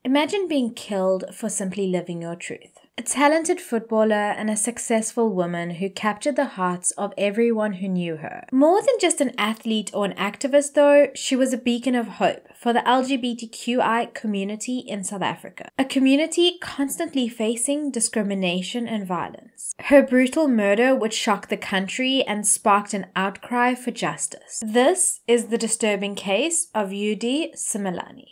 Imagine being killed for simply living your truth. A talented footballer and a successful woman who captured the hearts of everyone who knew her. More than just an athlete or an activist though, she was a beacon of hope for the LGBTQI community in South Africa. A community constantly facing discrimination and violence. Her brutal murder would shock the country and sparked an outcry for justice. This is the disturbing case of Eudy Simelane.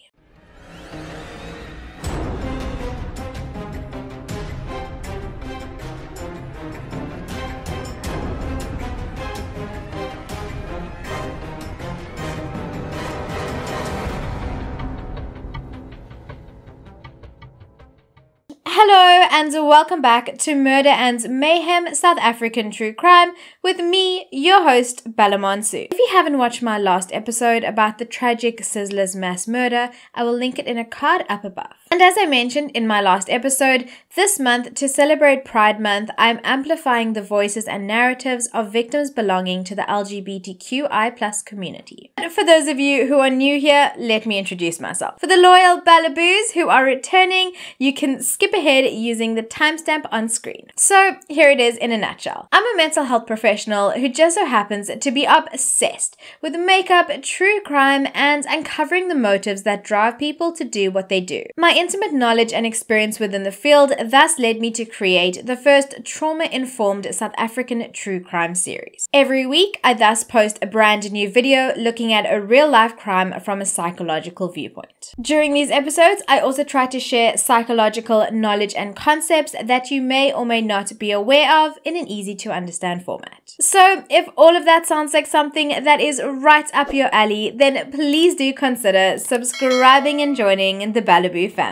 Hello and welcome back to Murder Mayhem South African True Crime with me, your host, Bella Monsoon. If you haven't watched my last episode about the tragic Sizzler's mass murder, I will link it in a card up above. And as I mentioned in my last episode, this month, to celebrate Pride Month, I'm amplifying the voices and narratives of victims belonging to the LGBTQI+ community. And for those of you who are new here, let me introduce myself. For the loyal Ballaboos who are returning, you can skip ahead using the timestamp on screen. So here it is in a nutshell. I'm a mental health professional who just so happens to be obsessed with makeup, true crime, and uncovering the motives that drive people to do what they do. My intimate knowledge and experience within the field thus led me to create the first trauma-informed South African true crime series. Every week, I thus post a brand new video looking at a real-life crime from a psychological viewpoint. During these episodes, I also try to share psychological knowledge and concepts that you may or may not be aware of in an easy to understand format. So if all of that sounds like something that is right up your alley, then please do consider subscribing and joining the Ballaboo family.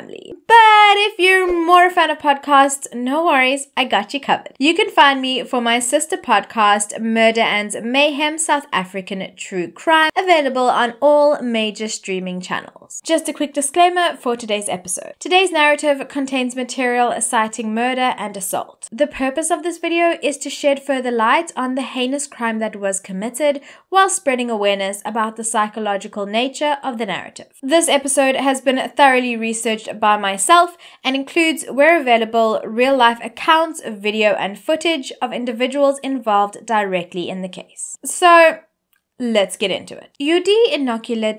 But if you're more a fan of podcasts, no worries, I got you covered. You can find me for my sister podcast, Murder Mayhem South African True Crime, available on all major streaming channels. Just a quick disclaimer for today's episode. Today's narrative contains material citing murder and assault. The purpose of this video is to shed further light on the heinous crime that was committed while spreading awareness about the psychological nature of the narrative. This episode has been thoroughly researched by myself and includes, where available, real-life accounts, video and footage of individuals involved directly in the case. So, let's get into it. Eudy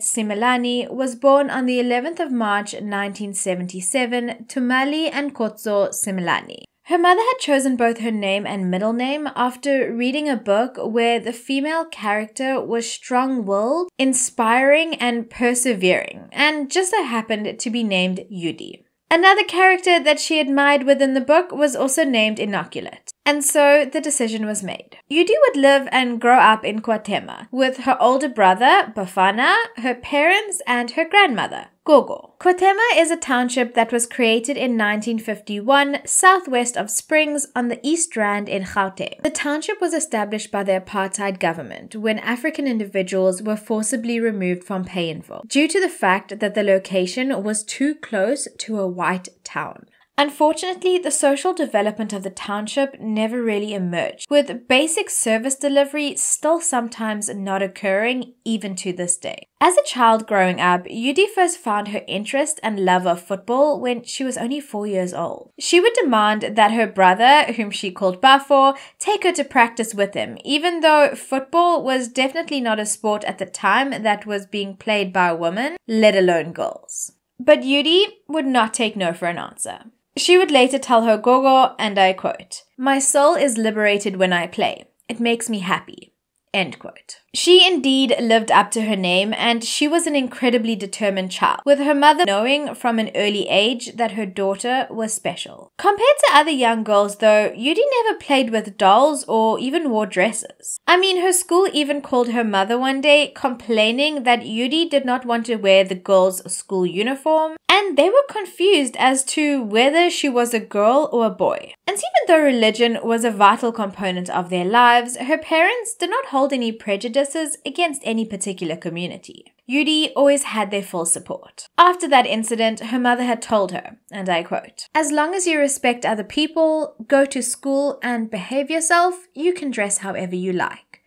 Simelane was born on the 11th of March 1977 to Mali and Kotso Simelane. Her mother had chosen both her name and middle name after reading a book where the female character was strong-willed, inspiring, and persevering, and just so happened to be named Eudy. Another character that she admired within the book was also named Immaculate, and so the decision was made. Eudy would live and grow up in KwaThema with her older brother, Bafana, her parents, and her grandmother, Gogo. KwaThema is a township that was created in 1951 southwest of Springs on the East Rand in Gauteng. The township was established by the apartheid government when African individuals were forcibly removed from Payenville due to the fact that the location was too close to a white town. Unfortunately, the social development of the township never really emerged, with basic service delivery still sometimes not occurring even to this day. As a child growing up, Eudy first found her interest and love of football when she was only 4 years old. She would demand that her brother, whom she called Bafo, take her to practice with him, even though football was definitely not a sport at the time that was being played by women, let alone girls. But Eudy would not take no for an answer. She would later tell her Gogo, and I quote, "My soul is liberated when I play. It makes me happy." End quote. She indeed lived up to her name, and she was an incredibly determined child, with her mother knowing from an early age that her daughter was special. Compared to other young girls though, Eudy never played with dolls or even wore dresses. I mean, her school even called her mother one day complaining that Eudy did not want to wear the girls' school uniform, and they were confused as to whether she was a girl or a boy. And even though religion was a vital component of their lives, her parents did not hold any prejudices against any particular community. Eudy always had their full support. After that incident, her mother had told her, and I quote, "As long as you respect other people, go to school and behave yourself, you can dress however you like."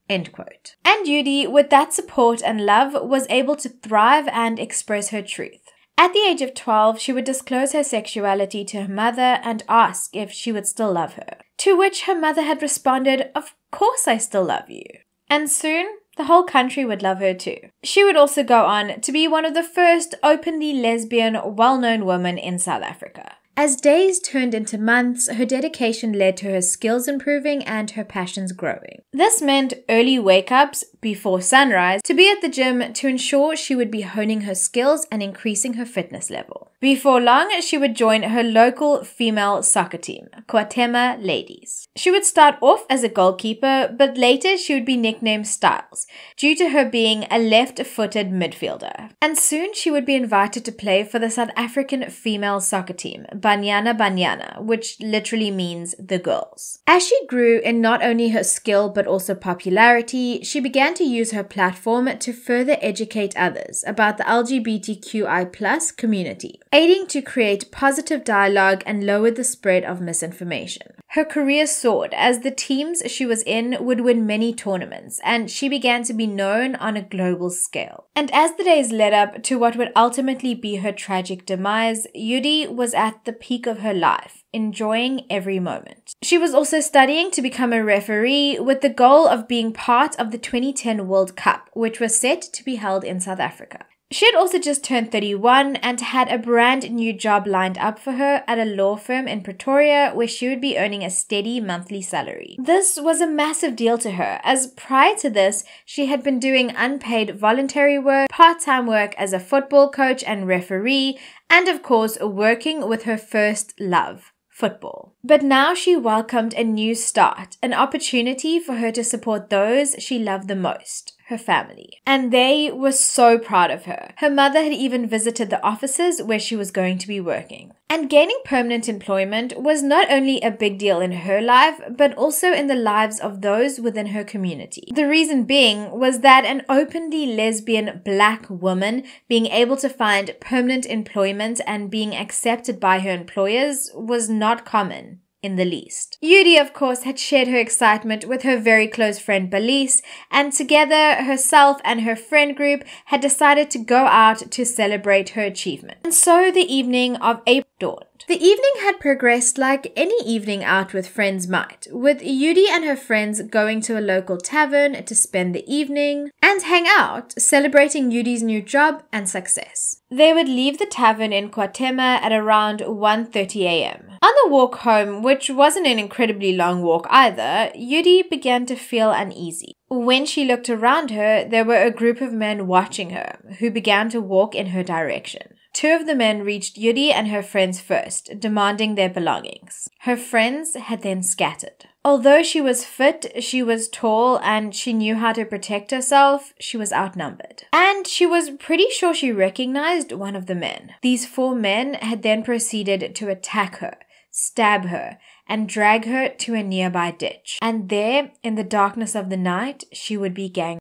End quote. And Eudy, with that support and love, was able to thrive and express her truth. At the age of 12, she would disclose her sexuality to her mother and ask if she would still love her, to which her mother had responded, "Of course I still love you." And soon, the whole country would love her too. She would also go on to be one of the first openly lesbian, well-known women in South Africa. As days turned into months, her dedication led to her skills improving and her passions growing. This meant early wake-ups before sunrise to be at the gym to ensure she would be honing her skills and increasing her fitness level. Before long, she would join her local female soccer team, Kwatema Ladies. She would start off as a goalkeeper, but later she would be nicknamed Styles, due to her being a left-footed midfielder. And soon she would be invited to play for the South African female soccer team, Banyana Banyana, which literally means the girls. As she grew in not only her skill but also popularity, she began to use her platform to further educate others about the LGBTQI+ community, aiding to create positive dialogue and lower the spread of misinformation. Her career soared as the teams she was in would win many tournaments, and she began to be known on a global scale. And as the days led up to what would ultimately be her tragic demise, Eudy was at the peak of her life, enjoying every moment. She was also studying to become a referee with the goal of being part of the 2010 World Cup, which was set to be held in South Africa. She had also just turned 31 and had a brand new job lined up for her at a law firm in Pretoria where she would be earning a steady monthly salary. This was a massive deal to her, as prior to this, she had been doing unpaid voluntary work, part-time work as a football coach and referee, and of course working with her first love, football. But now she welcomed a new start, an opportunity for her to support those she loved the most, her family. And they were so proud of her. Her mother had even visited the offices where she was going to be working. And gaining permanent employment was not only a big deal in her life, but also in the lives of those within her community. The reason being was that an openly lesbian black woman being able to find permanent employment and being accepted by her employers was not common in the least. Eudy, of course, had shared her excitement with her very close friend Belize, and together herself and her friend group had decided to go out to celebrate her achievement. And so the evening of April dawned. The evening had progressed like any evening out with friends might, with Eudy and her friends going to a local tavern to spend the evening and hang out, celebrating Eudy's new job and success. They would leave the tavern in Kwatema at around 1:30 a.m. On the walk home, which wasn't an incredibly long walk either, Eudy began to feel uneasy. When she looked around her, there were a group of men watching her, who began to walk in her direction. Two of the men reached Eudy and her friends first, demanding their belongings. Her friends had then scattered. Although she was fit, she was tall, and she knew how to protect herself, she was outnumbered. And she was pretty sure she recognized one of the men. These four men had then proceeded to attack her, stab her, and drag her to a nearby ditch. And there, in the darkness of the night, she would be ganged.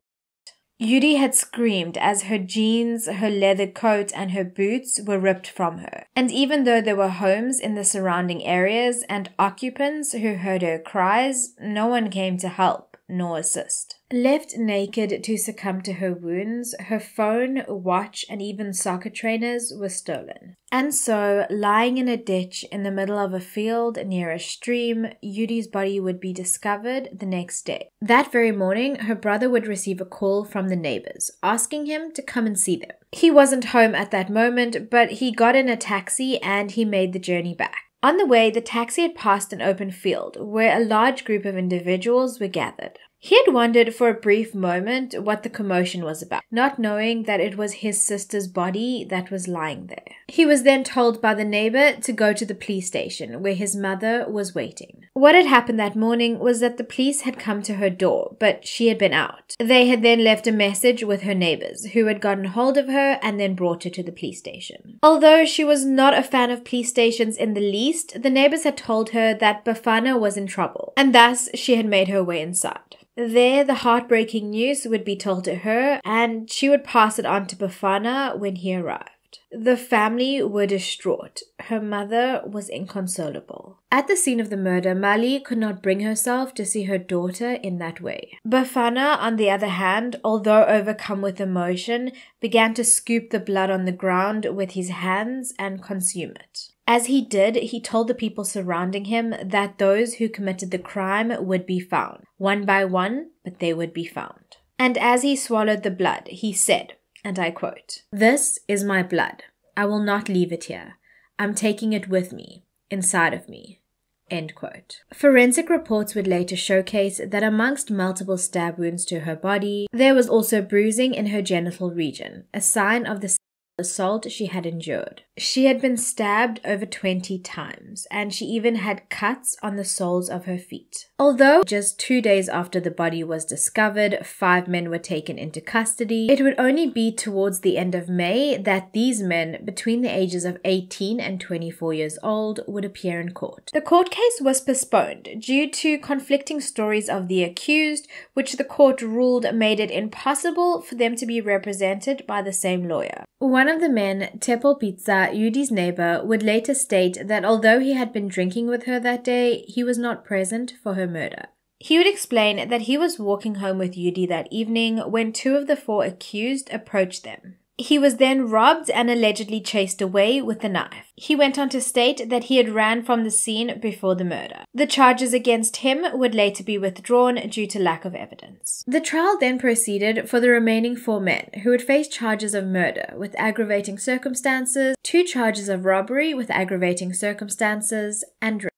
Eudy had screamed as her jeans, her leather coat, and her boots were ripped from her. And even though there were homes in the surrounding areas and occupants who heard her cries, no one came to help nor assist. Left naked to succumb to her wounds, her phone, watch, and even soccer trainers were stolen. And so, lying in a ditch in the middle of a field near a stream, Eudy's body would be discovered the next day. That very morning, her brother would receive a call from the neighbors, asking him to come and see them. He wasn't home at that moment, but he got in a taxi and he made the journey back. On the way, the taxi had passed an open field where a large group of individuals were gathered. He had wondered for a brief moment what the commotion was about, not knowing that it was his sister's body that was lying there. He was then told by the neighbor to go to the police station where his mother was waiting. What had happened that morning was that the police had come to her door, but she had been out. They had then left a message with her neighbors, who had gotten hold of her and then brought her to the police station. Although she was not a fan of police stations in the least, the neighbors had told her that Bafana was in trouble, and thus she had made her way inside. There, the heartbreaking news would be told to her, and she would pass it on to Bafana when he arrived. The family were distraught. Her mother was inconsolable. At the scene of the murder, Mali could not bring herself to see her daughter in that way. Bafana, on the other hand, although overcome with emotion, began to scoop the blood on the ground with his hands and consume it. As he did, he told the people surrounding him that those who committed the crime would be found. One by one, but they would be found. And as he swallowed the blood, he said, and I quote, "This is my blood. I will not leave it here. I'm taking it with me, inside of me." End quote. Forensic reports would later showcase that amongst multiple stab wounds to her body, there was also bruising in her genital region, a sign of the assault she had endured. She had been stabbed over 20 times, and she even had cuts on the soles of her feet. Although just 2 days after the body was discovered, 5 men were taken into custody, it would only be towards the end of May that these men, between the ages of 18 and 24 years old, would appear in court. The court case was postponed due to conflicting stories of the accused, which the court ruled made it impossible for them to be represented by the same lawyer. One of the men, Tepo Pizza, Eudy's neighbor, would later state that although he had been drinking with her that day, he was not present for her murder. He would explain that he was walking home with Eudy that evening when 2 of the 4 accused approached them. He was then robbed and allegedly chased away with a knife. He went on to state that he had ran from the scene before the murder. The charges against him would later be withdrawn due to lack of evidence. The trial then proceeded for the remaining 4 men, who would face charges of murder with aggravating circumstances, 2 charges of robbery with aggravating circumstances, and rape.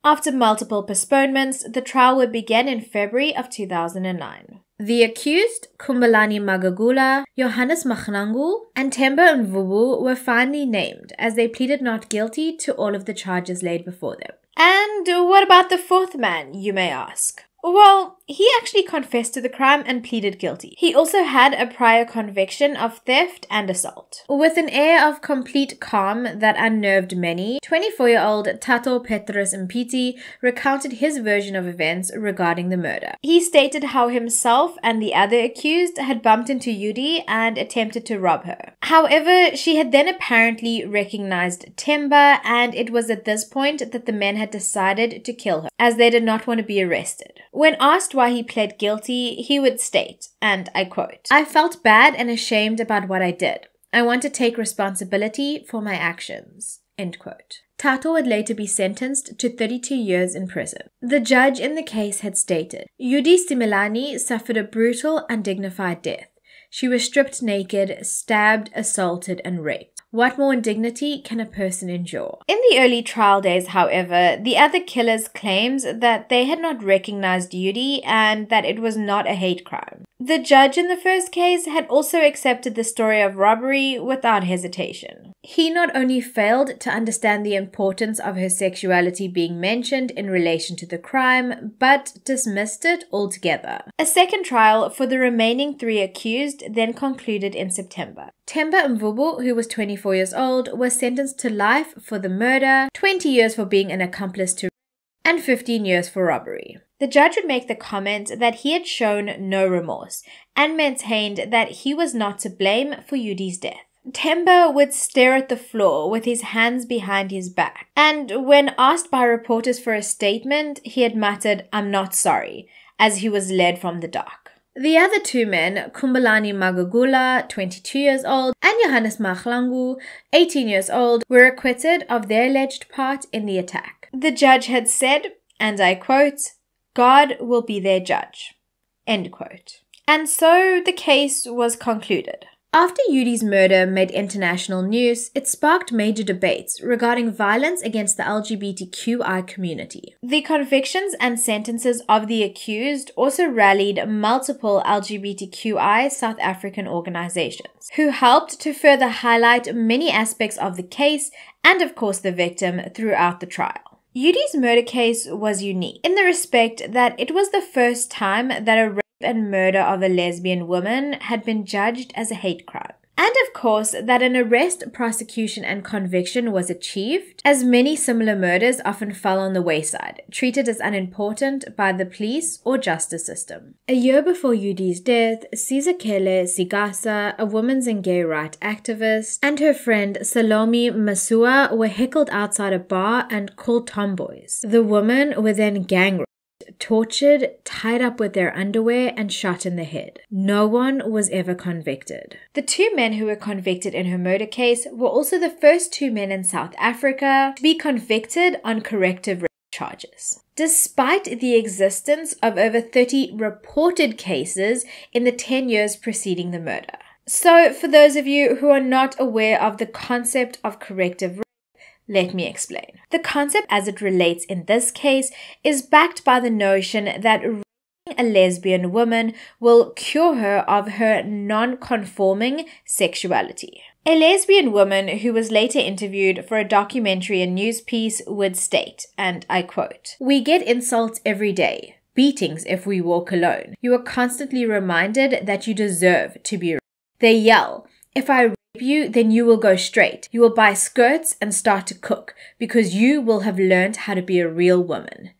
After multiple postponements, the trial would begin in February of 2009. The accused, Kumbulani Magagula, Johannes Machnangu, and Themba Mvubu were finally named as they pleaded not guilty to all of the charges laid before them. And what about the 4th man, you may ask? Well, he actually confessed to the crime and pleaded guilty. He also had a prior conviction of theft and assault. With an air of complete calm that unnerved many, 24-year-old Tato Petrus Mpiti recounted his version of events regarding the murder. He stated how himself and the other accused had bumped into Eudy and attempted to rob her. However, she had then apparently recognized Themba, and it was at this point that the men had decided to kill her, as they did not want to be arrested. When asked why he pled guilty, he would state, and I quote, "I felt bad and ashamed about what I did. I want to take responsibility for my actions." End quote. Tato would later be sentenced to 32 years in prison. The judge in the case had stated, Eudy Simelane suffered a brutal, undignified death. She was stripped naked, stabbed, assaulted, and raped. What more indignity can a person endure? In the early trial days, however, the other killers claimed that they had not recognized Eudy and that it was not a hate crime. The judge in the first case had also accepted the story of robbery without hesitation. He not only failed to understand the importance of her sexuality being mentioned in relation to the crime, but dismissed it altogether. A second trial for the remaining 3 accused then concluded in September. Themba Mvubu, who was 24 years old, was sentenced to life for the murder, 20 years for being an accomplice to rape, and 15 years for robbery. The judge would make the comment that he had shown no remorse and maintained that he was not to blame for Eudy's death. Themba would stare at the floor with his hands behind his back, and when asked by reporters for a statement, he had muttered, "I'm not sorry," as he was led from the dock. The other 2 men, Kumbulani Magagula, 22 years old, and Johannes Machlangu, 18 years old, were acquitted of their alleged part in the attack. The judge had said, and I quote, "God will be their judge." End quote. And so the case was concluded. After Eudy's murder made international news, it sparked major debates regarding violence against the LGBTQI community. The convictions and sentences of the accused also rallied multiple LGBTQI South African organizations, who helped to further highlight many aspects of the case and, of course, the victim throughout the trial. Eudy's murder case was unique in the respect that it was the first time that a rape and murder of a lesbian woman had been judged as a hate crime. And of course, that an arrest, prosecution, and conviction was achieved, as many similar murders often fell on the wayside, treated as unimportant by the police or justice system. A year before Eudy's death, Sizakele Sigasa, a women's and gay rights activist, and her friend Salome Masua were heckled outside a bar and called tomboys. The women were then gang raped, tortured, tied up with their underwear, and shot in the head. No one was ever convicted. The two men who were convicted in her murder case were also the first two men in South Africa to be convicted on corrective rape charges, despite the existence of over 30 reported cases in the 10 years preceding the murder. So, for those of you who are not aware of the concept of corrective rape, let me explain. The concept as it relates in this case is backed by the notion that raping a lesbian woman will cure her of her non-conforming sexuality. A lesbian woman who was later interviewed for a documentary and news piece would state, and I quote, "We get insults every day, beatings if we walk alone. You are constantly reminded that you deserve to be raped. They yell, 'If I rape you, then you will go straight. You will buy skirts and start to cook because you will have learned how to be a real woman.'"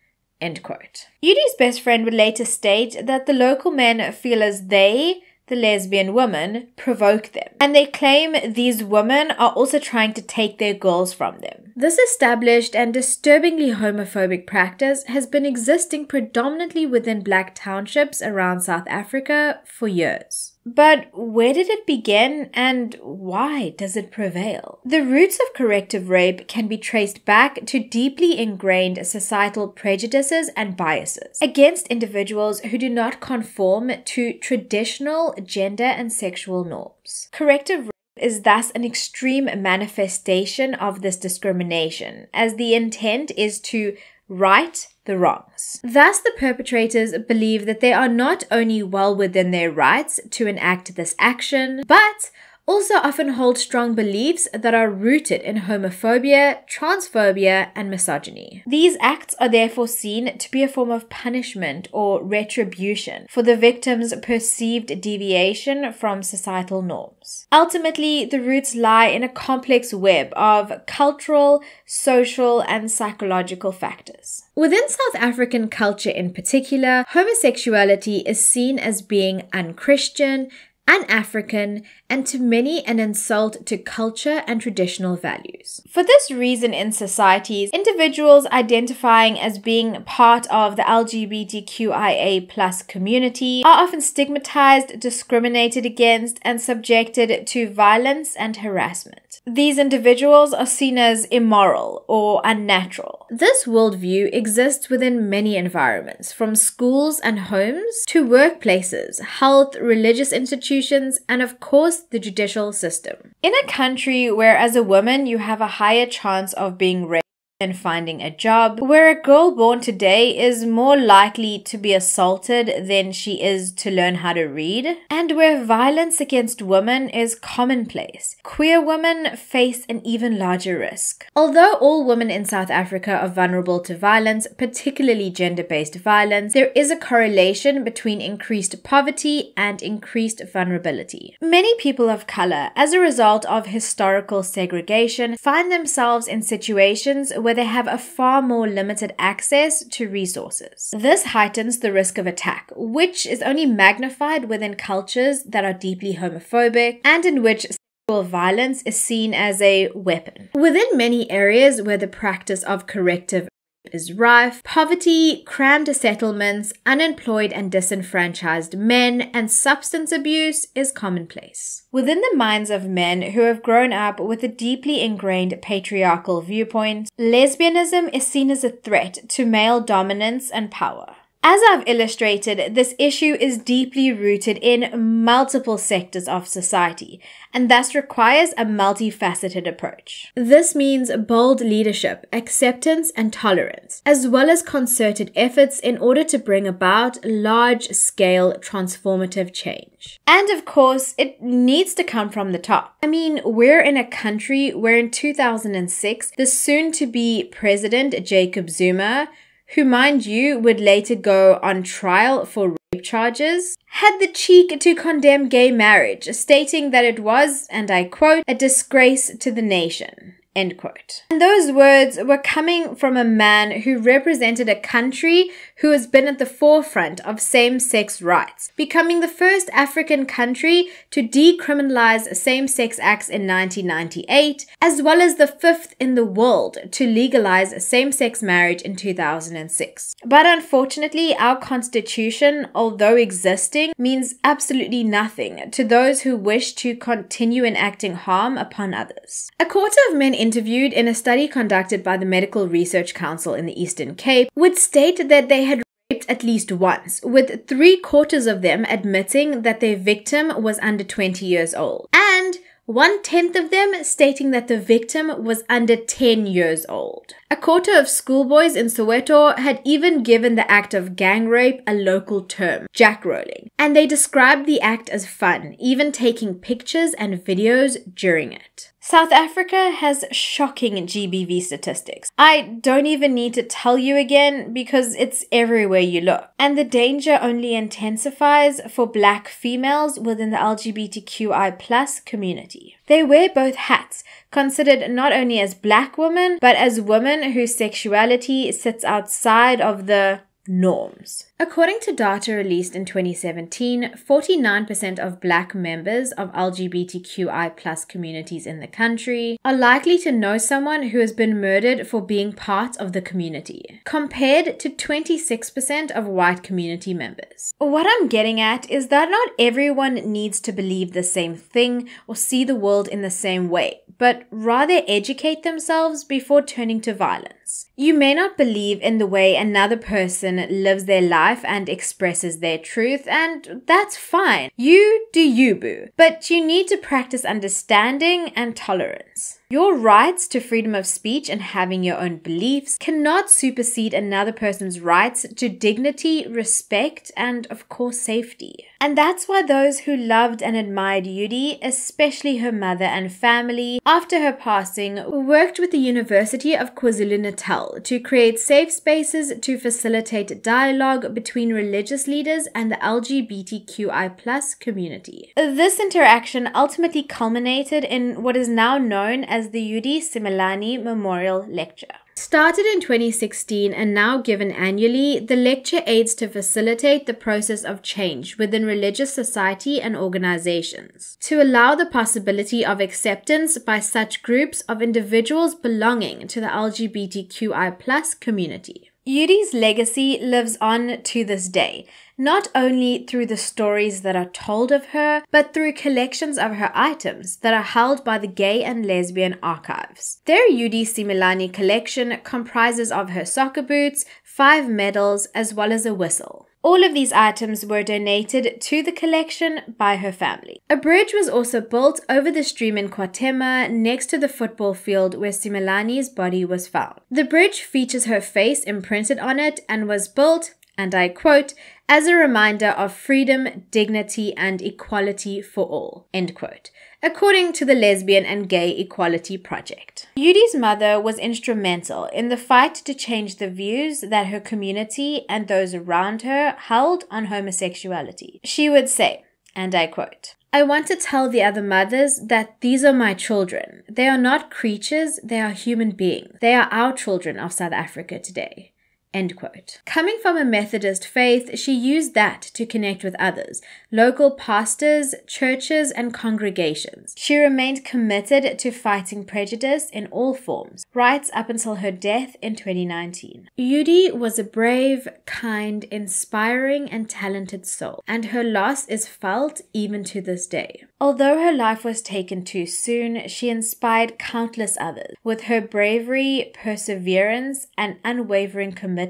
End quote. Eudy's best friend would later state that the local men feel as they, the lesbian woman, provoke them, and they claim these women are also trying to take their girls from them. This established and disturbingly homophobic practice has been existing predominantly within black townships around South Africa for years. But where did it begin and why does it prevail? The roots of corrective rape can be traced back to deeply ingrained societal prejudices and biases against individuals who do not conform to traditional gender and sexual norms. Corrective rape is thus an extreme manifestation of this discrimination, as the intent is to right the wrongs. Thus, the perpetrators believe that they are not only well within their rights to enact this action, but also often hold strong beliefs that are rooted in homophobia, transphobia, and misogyny. These acts are therefore seen to be a form of punishment or retribution for the victim's perceived deviation from societal norms. Ultimately, the roots lie in a complex web of cultural, social, and psychological factors. Within South African culture in particular, homosexuality is seen as being un-Christian, un-African, and to many an insult to culture and traditional values. For this reason in societies, individuals identifying as being part of the LGBTQIA+ community are often stigmatized, discriminated against, and subjected to violence and harassment. These individuals are seen as immoral or unnatural. This worldview exists within many environments, from schools and homes to workplaces, health, religious institutions, and of course, the judicial system. In a country where as a woman you have a higher chance of being raped than finding a job, where a girl born today is more likely to be assaulted than she is to learn how to read, and where violence against women is commonplace, queer women face an even larger risk. Although all women in South Africa are vulnerable to violence, particularly gender-based violence, there is a correlation between increased poverty and increased vulnerability. Many people of color, as a result of historical segregation, find themselves in situations where they have a far more limited access to resources. This heightens the risk of attack, which is only magnified within cultures that are deeply homophobic and in which sexual violence is seen as a weapon. Within many areas where the practice of corrective is rife, poverty, crammed settlements, unemployed and disenfranchised men, and substance abuse is commonplace. Within the minds of men who have grown up with a deeply ingrained patriarchal viewpoint, lesbianism is seen as a threat to male dominance and power. As I've illustrated, this issue is deeply rooted in multiple sectors of society and thus requires a multifaceted approach. This means bold leadership, acceptance, and tolerance, as well as concerted efforts in order to bring about large-scale transformative change. And of course, it needs to come from the top. I mean, we're in a country where in 2006, the soon-to-be President Jacob Zuma, who, mind you, would later go on trial for rape charges, had the cheek to condemn gay marriage, stating that it was, and I quote, a disgrace to the nation. End quote. And those words were coming from a man who represented a country who has been at the forefront of same-sex rights, becoming the first African country to decriminalize same-sex acts in 1998, as well as the fifth in the world to legalize same-sex marriage in 2006. But unfortunately, our constitution, although existing, means absolutely nothing to those who wish to continue enacting harm upon others. A quarter of men interviewed in a study conducted by the Medical Research Council in the Eastern Cape would state that they had raped at least once, with 3/4 of them admitting that their victim was under 20 years old, and 1/10 of them stating that the victim was under 10 years old. A quarter of schoolboys in Soweto had even given the act of gang rape a local term, jackrolling, and they described the act as fun, even taking pictures and videos during it. South Africa has shocking GBV statistics. I don't even need to tell you again because it's everywhere you look. And the danger only intensifies for black females within the LGBTQI+ community. They wear both hats, considered not only as black women, but as women whose sexuality sits outside of the norms. According to data released in 2017, 49% of black members of LGBTQI+ communities in the country are likely to know someone who has been murdered for being part of the community, compared to 26% of white community members. What I'm getting at is that not everyone needs to believe the same thing or see the world in the same way, but rather educate themselves before turning to violence. You may not believe in the way another person lives their life and expresses their truth, and that's fine. You do you, boo. But you need to practice understanding and tolerance. Your rights to freedom of speech and having your own beliefs cannot supersede another person's rights to dignity, respect, and of course safety. And that's why those who loved and admired Eudy, especially her mother and family, after her passing, worked with the University of KwaZulu-Natal to create safe spaces to facilitate dialogue between religious leaders and the LGBTQI+ community. This interaction ultimately culminated in what is now known as the Eudy Simelane Memorial Lecture. Started in 2016 and now given annually, the lecture aids to facilitate the process of change within religious society and organizations, to allow the possibility of acceptance by such groups of individuals belonging to the LGBTQI+ community. Eudy's legacy lives on to this day, not only through the stories that are told of her, but through collections of her items that are held by the Gay and Lesbian Archives. Their Eudy Simelane collection comprises of her soccer boots, 5 medals, as well as a whistle. All of these items were donated to the collection by her family. A bridge was also built over the stream in KwaThema next to the football field where Simelane's body was found. The bridge features her face imprinted on it and was built, and I quote, as a reminder of freedom, dignity, and equality for all, end quote, according to the Lesbian and Gay Equality Project. Eudy's mother was instrumental in the fight to change the views that her community and those around her held on homosexuality. She would say, and I quote, I want to tell the other mothers that these are my children. They are not creatures, they are human beings. They are our children of South Africa today. End quote. Coming from a Methodist faith, she used that to connect with others, local pastors, churches, and congregations. She remained committed to fighting prejudice in all forms, right up until her death in 2019. Eudy was a brave, kind, inspiring, and talented soul, and her loss is felt even to this day. Although her life was taken too soon, she inspired countless others with her bravery, perseverance, and unwavering commitment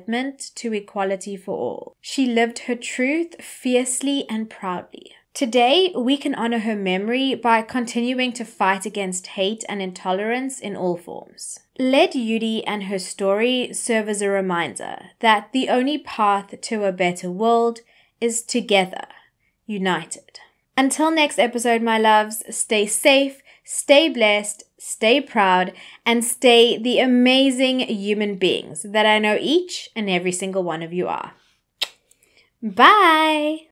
to equality for all. She lived her truth fiercely and proudly. Today, we can honor her memory by continuing to fight against hate and intolerance in all forms. Let Eudy and her story serve as a reminder that the only path to a better world is together, united. Until next episode, my loves, stay safe, stay blessed, stay proud, and stay the amazing human beings that I know each and every single one of you are. Bye!